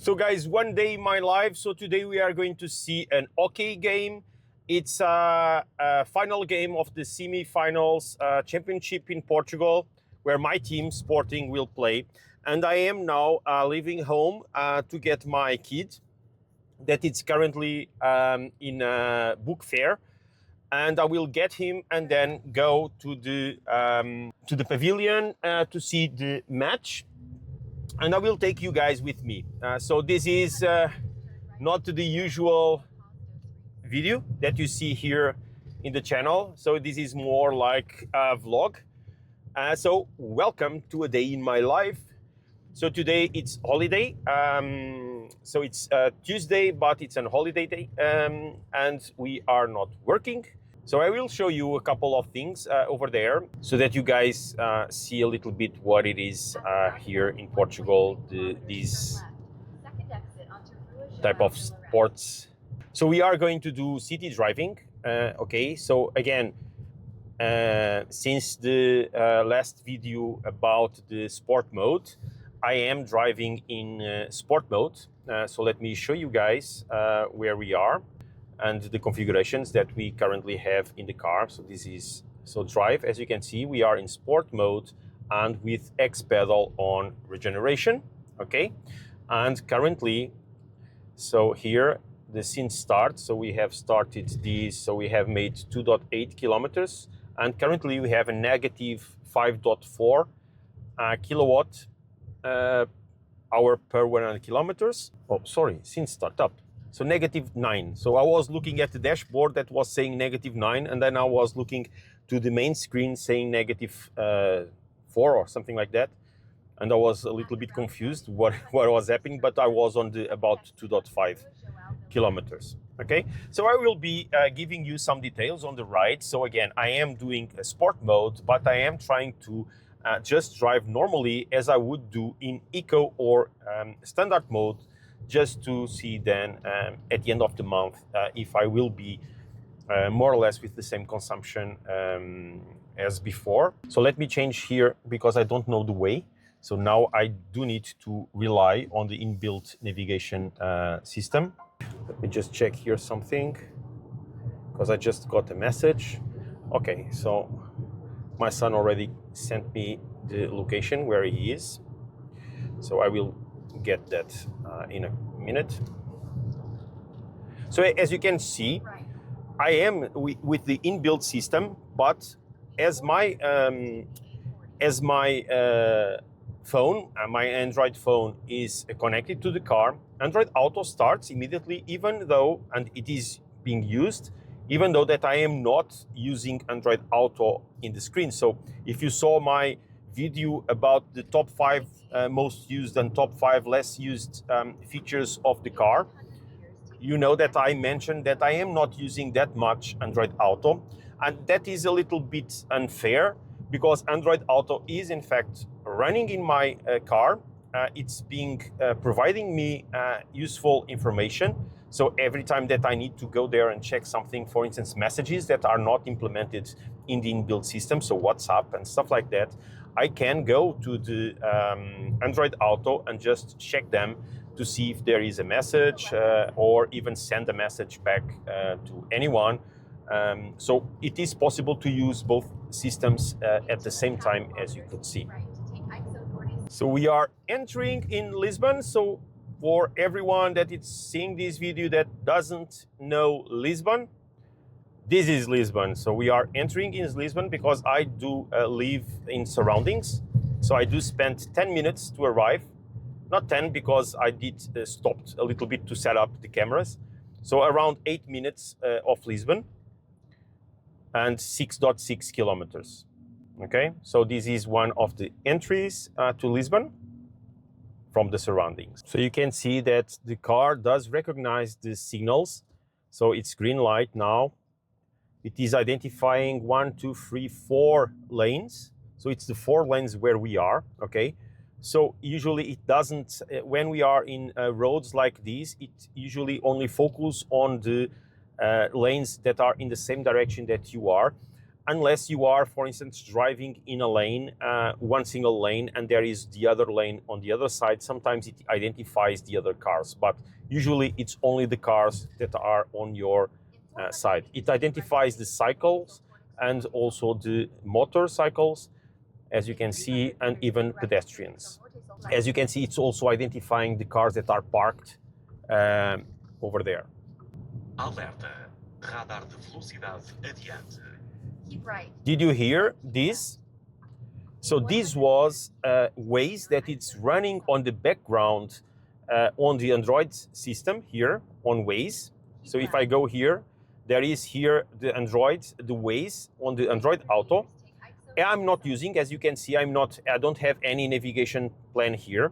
So guys, one day in my life. So today we are going to see an Hóquei game. It's a final game of the semi-finals championship in Portugal, where my team Sporting will play. And I am now leaving home to get my kid that is currently in a book fair. And I will get him and then go to the pavilion to see the match. And I will take you guys with me. So this is not the usual video that you see here in the channel. So this is more like a vlog. So welcome to a day in my life. So today it's holiday. So it's Tuesday, but it's a holiday day, and we are not working. So I will show you a couple of things over there so that you guys see a little bit what it is here in Portugal, these type of sports. So we are going to do city driving. Okay, so again, since the last video about the sport mode, I am driving in sport mode. So let me show you guys where we are and the configurations that we currently have in the car. So this is, so drive, as you can see, we are in sport mode and with X pedal on regeneration, okay? And currently, so here the scene starts, so we have started these, so we have made 2.8 kilometers, and currently we have a negative 5.4 kilowatt hour per 100 kilometers. Oh, sorry, since startup. So -9. So I was looking at the dashboard that was saying -9, and then I was looking to the main screen saying -4 or something like that. And I was a little bit confused what was happening, but I was on the about 2.5 kilometers. Okay, so I will be giving you some details on the ride. So again, I am doing a sport mode, but I am trying to just drive normally as I would do in eco or standard mode, just to see then at the end of the month if I will be more or less with the same consumption as before. So let me change here because I don't know the way. So now I do need to rely on the inbuilt navigation system. Let me just check here something because I just got a message. Okay, so my son already sent me the location where he is. So I will get that in a minute. So as you can see, I am with the inbuilt system, but as my phone, my Android phone is connected to the car, Android Auto starts immediately, even though, and it is being used, even though that I am not using Android Auto in the screen. So if you saw my video about the top 5 most used and top 5 less used features of the car, you know that I mentioned that I am not using that much Android Auto, and that is a little bit unfair because Android Auto is in fact running in my car. It's providing me useful information. So every time that I need to go there and check something, for instance, messages that are not implemented in the inbuilt system, so WhatsApp and stuff like that, I can go to the Android Auto and just check them to see if there is a message or even send a message back to anyone. So it is possible to use both systems at the same time, as you could see. So we are entering in Lisbon. So for everyone that is seeing this video that doesn't know Lisbon, this is Lisbon. So we are entering in Lisbon because I do live in surroundings. So I do spend 10 minutes to arrive. Not 10 because I did stop a little bit to set up the cameras. So around 8 minutes of Lisbon and 6.6 kilometers. Okay, so this is one of the entries to Lisbon from the surroundings. So you can see that the car does recognize the signals. So it's green light now. It is identifying 1, 2, 3, 4 lanes. So it's the 4 lanes where we are, okay? So usually it doesn't, when we are in roads like these, it usually only focuses on the lanes that are in the same direction that you are. unless you are, for instance, driving in a lane, one single lane, and there is the other lane on the other side. Sometimes it identifies the other cars, but usually it's only the cars that are on your side. It identifies the cycles and also the motorcycles, as you can see, and even pedestrians. As you can see, it's also identifying the cars that are parked over there. Alerta. Radar de velocidade adiante. Keep right. Did you hear this? So this was Waze that it's running on the background on the Android system here on Waze. So if I go here, there is here the Android, the Waze on the Android Auto. I'm not using, as you can see, I don't have any navigation plan here,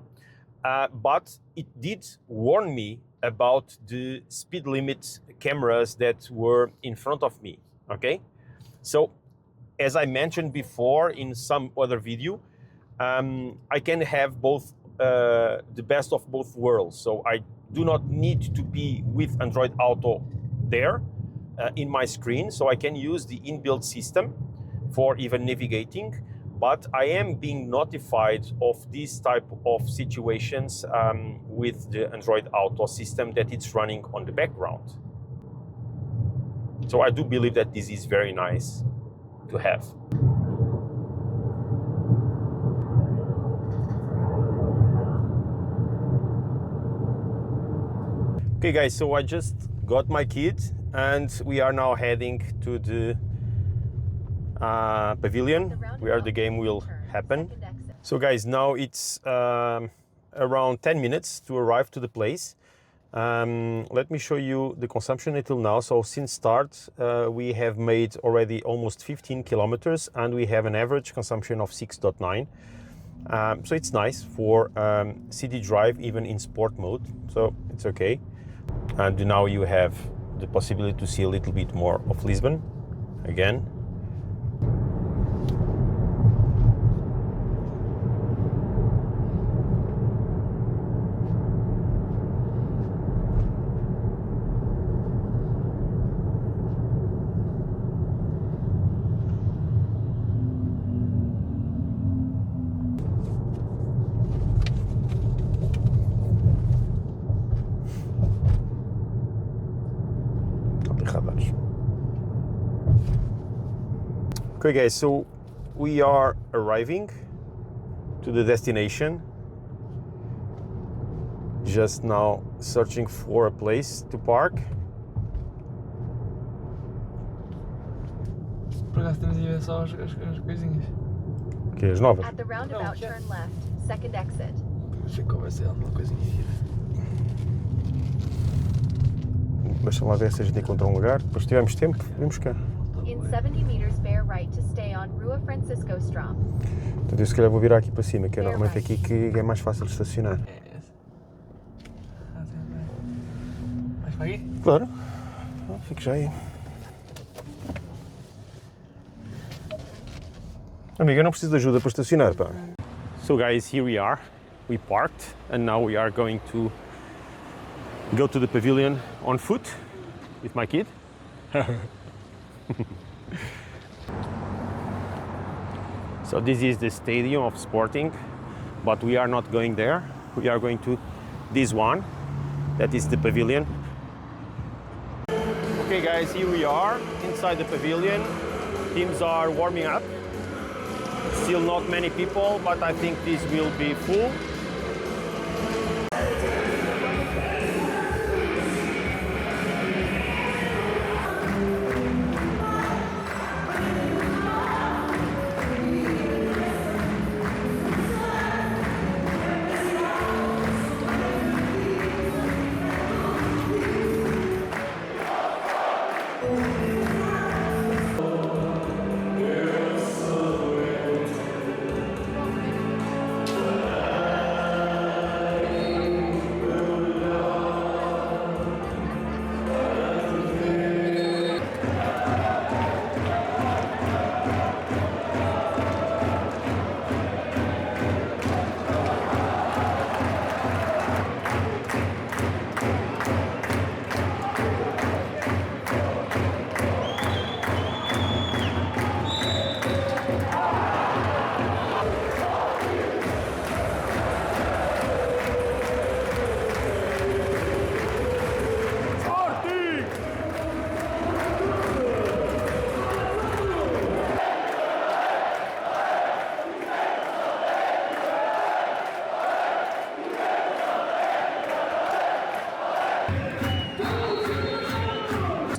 but it did warn me about the speed limit cameras that were in front of me, okay? So, as I mentioned before in some other video, I can have both, the best of both worlds. So I do not need to be with Android Auto there in my screen, so I can use the inbuilt system for even navigating, but I am being notified of this type of situations with the Android Auto system that it's running on the background. So I do believe that this is very nice to have. Okay guys, so I just got my kid and we are now heading to the Pavilion, where the game will happen. So guys, now it's around 10 minutes to arrive to the place. Let me show you the consumption until now. So since start, we have made already almost 15 kilometers and we have an average consumption of 6.9. So it's nice for city drive, even in sport mode, so it's okay. And now you have the possibility to see a little bit more of Lisbon again. Okay guys, so we are arriving to the destination. Just now searching for a place to park. Por acaso temos de ver só as coisinhas. Ok, as novas. At the roundabout, turn left. Second exit. Achei que houvesse alguma coisinha gira. Deixa lá ver se a gente encontra um lugar. Depois se tivermos tempo, vamos cá. In 70 meters, bear right to stay on Rua Francisco Strom. Então eu se calhar vou virar aqui para cima, que é normalmente aqui que é mais fácil de estacionar. É essa. Vais para aí? Claro. Fico já aí. Amigo, eu não preciso de ajuda para estacionar, pá. So guys, here we are. We parked and now we are going to go to the pavilion on foot with my kid. So this is the stadium of Sporting, but we are not going there. We are going to this one, that is the pavilion. Okay guys, here we are inside the pavilion. Teams are warming up. Still not many people, but I think this will be full.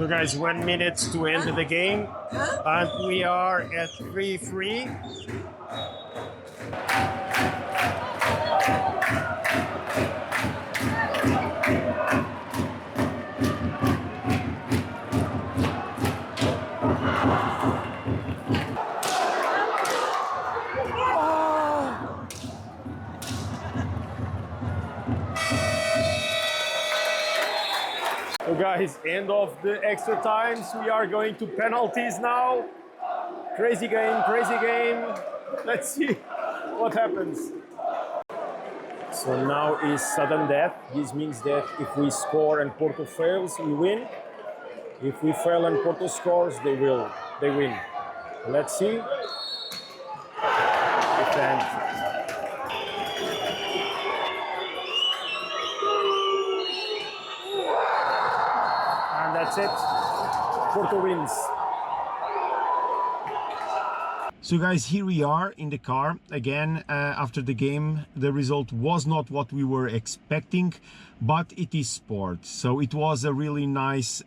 So guys, 1 minute to end the game, and we are at 3-3. So guys, end of the extra times. We are going to penalties now. Crazy game, crazy game. Let's see what happens. So now is sudden death. This means that if we score and Porto fails, we win. If we fail and Porto scores, they win. Let's see. Defend. And that's it. Porto wins. So guys, here we are in the car again. After the game, the result was not what we were expecting, but it is sport. So it was a really nice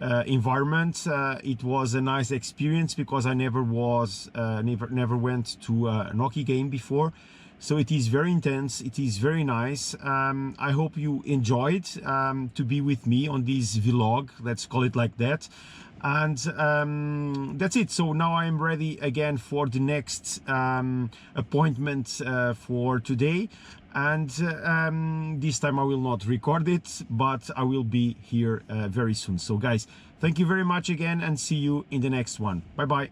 environment. It was a nice experience because I never went to an hockey game before. So it is very intense, it is very nice. I hope you enjoyed to be with me on this vlog, let's call it like that. And that's it. So now I'm ready again for the next appointment for today. And this time I will not record it, but I will be here very soon. So guys, thank you very much again and see you in the next one. Bye bye.